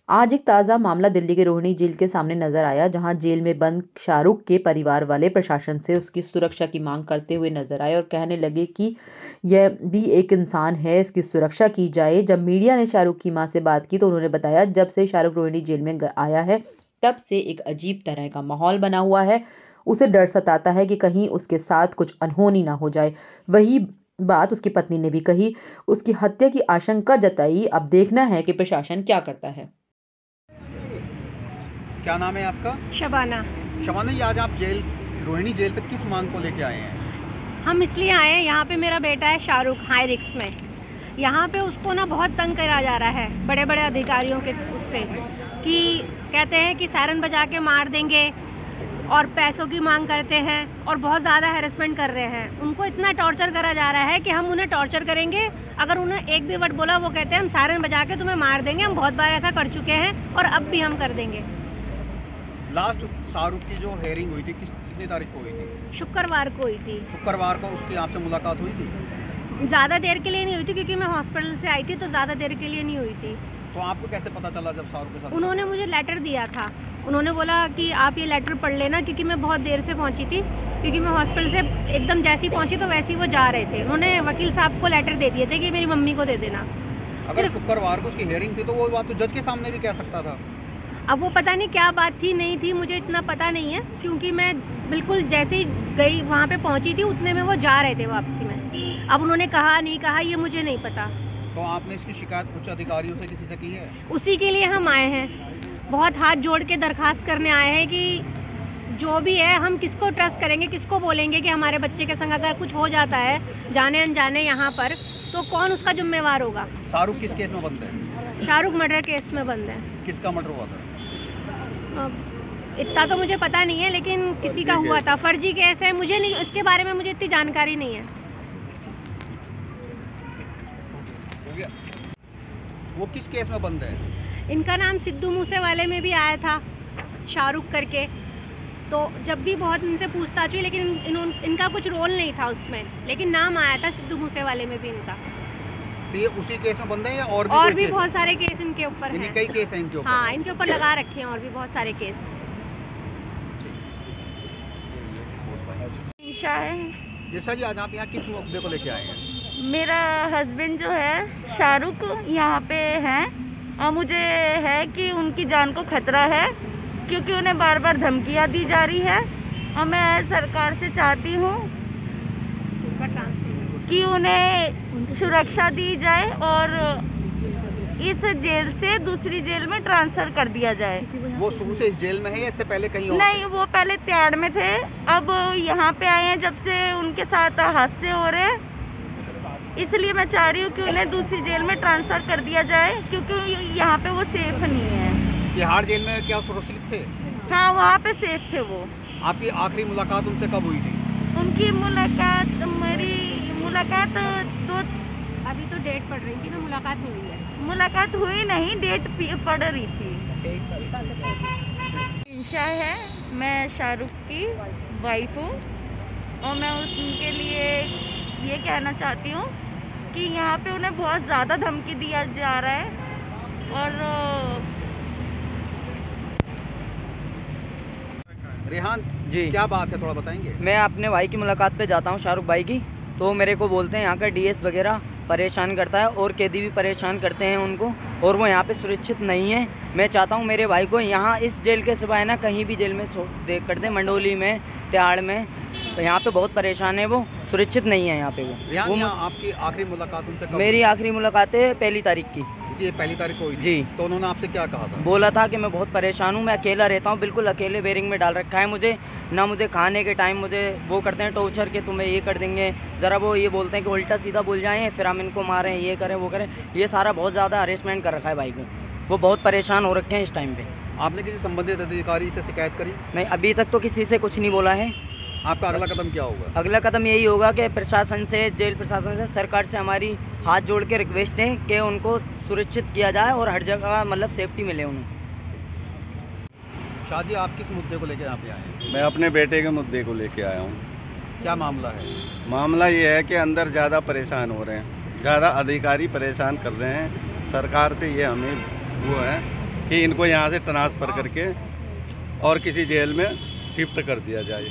आज एक ताज़ा मामला दिल्ली के रोहिणी जेल के सामने नजर आया, जहां जेल में बंद शाहरुख के परिवार वाले प्रशासन से उसकी सुरक्षा की मांग करते हुए नजर आए और कहने लगे कि यह भी एक इंसान है, इसकी सुरक्षा की जाए। जब मीडिया ने शाहरुख की मां से बात की तो उन्होंने बताया, जब से शाहरुख रोहिणी जेल में आया है तब से एक अजीब तरह का माहौल बना हुआ है। उसे डर सताता है कि कहीं उसके साथ कुछ अनहोनी ना हो जाए। वही बात उसकी पत्नी ने भी कही, उसकी हत्या की आशंका जताई। अब देखना है कि प्रशासन क्या करता है। क्या नाम है आपका? शबाना। शबाना जी, आज आप रोहिणी जेल पे किस मांग को लेके आए हैं? हम इसलिए आए हैं, यहाँ पे मेरा बेटा है शाहरुख, हाई रिस्क में। यहाँ पे उसको ना बहुत तंग करा जा रहा है बड़े बड़े अधिकारियों के उससे, कि कहते हैं कि सायरन बजा के मार देंगे और पैसों की मांग करते हैं और बहुत ज़्यादा हैरेसमेंट कर रहे हैं। उनको इतना टॉर्चर करा जा रहा है कि हम उन्हें टॉर्चर करेंगे, अगर उन्हें एक भी वर्ड बोला वो कहते हैं हम सायरन बजा के तुम्हें मार देंगे। हम बहुत बार ऐसा कर चुके हैं और अब भी हम कर देंगे। लास्ट शाहरुख की जो हेयरिंग हुई थी कितनी तारीख को हुई थी? शुक्रवार को हुई थी। शुक्रवार को उसकी आपसे मुलाकात हुई थी? ज़्यादा देर के लिए नहीं हुई थी, क्योंकि मैं हॉस्पिटल से आई थी, तो ज़्यादा देर के लिए नहीं हुई थी। तो आपको कैसे पता चला जब शाहरुख के साथ? उन्होंने मुझे लेटर दिया था। उन्होंने बोला कि आप ये लेटर पढ़ लेना, क्योंकि मैं बहुत देर से पहुंची थी, क्योंकि मैं हॉस्पिटल से एकदम जैसी पहुंची तो वैसे ही वो जा रहे थे। उन्होंने वकील साहब को लेटर दे दिए थे कि मेरी मम्मी को दे देना। अगर शुक्रवार को उसकी हेयरिंग थी तो वो बात तो जज के सामने भी कह सकता था। अब वो पता नहीं क्या बात थी, नहीं थी, मुझे इतना पता नहीं है, क्योंकि मैं बिल्कुल जैसे ही गई वहाँ पे पहुँची थी उतने में वो जा रहे थे वापसी में। अब उन्होंने कहा नहीं कहा ये मुझे नहीं पता। तो आपने इसकी शिकायत उच्च अधिकारियों से किसी से की है? उसी के लिए हम आए हैं, बहुत हाथ जोड़ के दरखास्त करने आए हैं कि जो भी है हम किसको ट्रस्ट करेंगे, किसको बोलेंगे कि हमारे बच्चे के संग अगर कुछ हो जाता है जाने अनजाने यहाँ पर, तो कौन उसका जिम्मेवार होगा। शाहरुख किस केस में बंद है? शाहरुख मर्डर केस में बंद है। किसका मर्डर हुआ था? इतना तो मुझे पता नहीं है, लेकिन किसी का हुआ था, फर्जी केस है। मुझे नहीं, इसके बारे में मुझे इतनी जानकारी नहीं है। वो किस केस में बंद है? इनका नाम सिद्धू मूसे वाले में भी आया था, शाहरुख करके। तो जब भी बहुत इनसे पूछताछ हुई, लेकिन इनका कुछ रोल नहीं था उसमें, लेकिन नाम आया था सिद्धू मूसे वाले में भी इनका। तो ये उसी केस में बंद है या और भी बहुत सारे केस इनके ऊपर हैं? कई केस हैं इनके ऊपर? हाँ, इनके ऊपर लगा रखे हैं और भी बहुत सारे केस। ईशा है। ईशा जी, आज आप यहाँ किस मुद्दे को लेके आए हैं? मेरा हस्बैंड जो है शाहरुख यहाँ पे हैं और मुझे है कि उनकी जान को खतरा है, क्योंकि उन्हें बार बार धमकियाँ दी जा रही है। और मैं सरकार से चाहती हूँ कि उन्हें सुरक्षा दी जाए और इस जेल से दूसरी जेल में ट्रांसफ़र कर दिया जाए। वो शुरू से इस जेल में है या इससे पहले कहीं और? नहीं, वो पहले त्याड़ में थे, अब यहाँ पे आए हैं जब से उनके साथ हादसे हो रहे हैं। इसलिए मैं चाह रही हूँ कि उन्हें दूसरी जेल में ट्रांसफ़र कर दिया जाए, क्योंकि यहाँ पे वो सेफ नहीं है। तिहाड़ जेल में क्या सुरक्षित थे? हाँ, वहाँ पे सेफ थे वो। आपकी आखिरी मुलाकात उनसे कब हुई थी? उनकी मेरी मुलाकात तो अभी तो डेट पड़ रही थी ना, मुलाकात नहीं हुई है। मुलाकात हुई नहीं, डेट पड़ रही थी। इंशा है, मैं शाहरुख की वाइफ हूँ और मैं उनके लिए ये कहना चाहती हूँ कि यहाँ पे उन्हें बहुत ज़्यादा धमकी दिया जा रहा है। और रेहान जी, क्या बात है, थोड़ा बताएंगे? मैं अपने भाई की मुलाकात पे जाता हूँ, शाहरुख भाई की, तो मेरे को बोलते हैं यहाँ का डीएस वगैरह परेशान करता है और कैदी भी परेशान करते हैं उनको, और वो यहाँ पे सुरक्षित नहीं है। मैं चाहता हूँ मेरे भाई को यहाँ इस जेल के सिवाय ना कहीं भी जेल में कर दें, मंडोली में, तिहाड़ में। यहाँ पे बहुत परेशान है, वो सुरक्षित नहीं है यहाँ पे। वो आपकी आखिरी मुलाकात उनसे कब? मेरी आखिरी मुलाकात है 1 तारीख की। इसी 1 तारीख को हुई थी? जी। तो उन्होंने आपसे क्या कहा था? बोला था कि मैं बहुत परेशान हूँ, मैं अकेला रहता हूँ, बिल्कुल अकेले बेरिंग में डाल रखा है मुझे ना। मुझे खाने के टाइम मुझे वो करते हैं टॉर्चर के, तुम्हें ये कर देंगे, ज़रा वो ये बोलते हैं कि उल्टा सीधा बोल जाएँ, फिर हम इनको मारें, ये करें वो करें। ये सारा बहुत ज़्यादा हरेसमेंट कर रखा है भाई को, वो बहुत परेशान हो रखे हैं इस टाइम पर। आपने किसी संबंधित अधिकारी से शिकायत करी? नहीं, अभी तक तो किसी से कुछ नहीं बोला है। आपका अगला कदम क्या होगा? अगला कदम यही होगा कि प्रशासन से, जेल प्रशासन से, सरकार से हमारी हाथ जोड़ के रिक्वेस्ट है कि उनको सुरक्षित किया जाए और हर जगह मतलब सेफ्टी मिले उन्हें। शादी, आप किस मुद्दे को लेकर यहाँ पे आए हैं? मैं अपने बेटे के मुद्दे को लेके आया हूँ। क्या मामला है? मामला ये है कि अंदर ज़्यादा परेशान हो रहे हैं, ज़्यादा अधिकारी परेशान कर रहे हैं। सरकार से ये हमें वो है कि इनको यहाँ से ट्रांसफ़र करके और किसी जेल में शिफ्ट कर दिया जाए।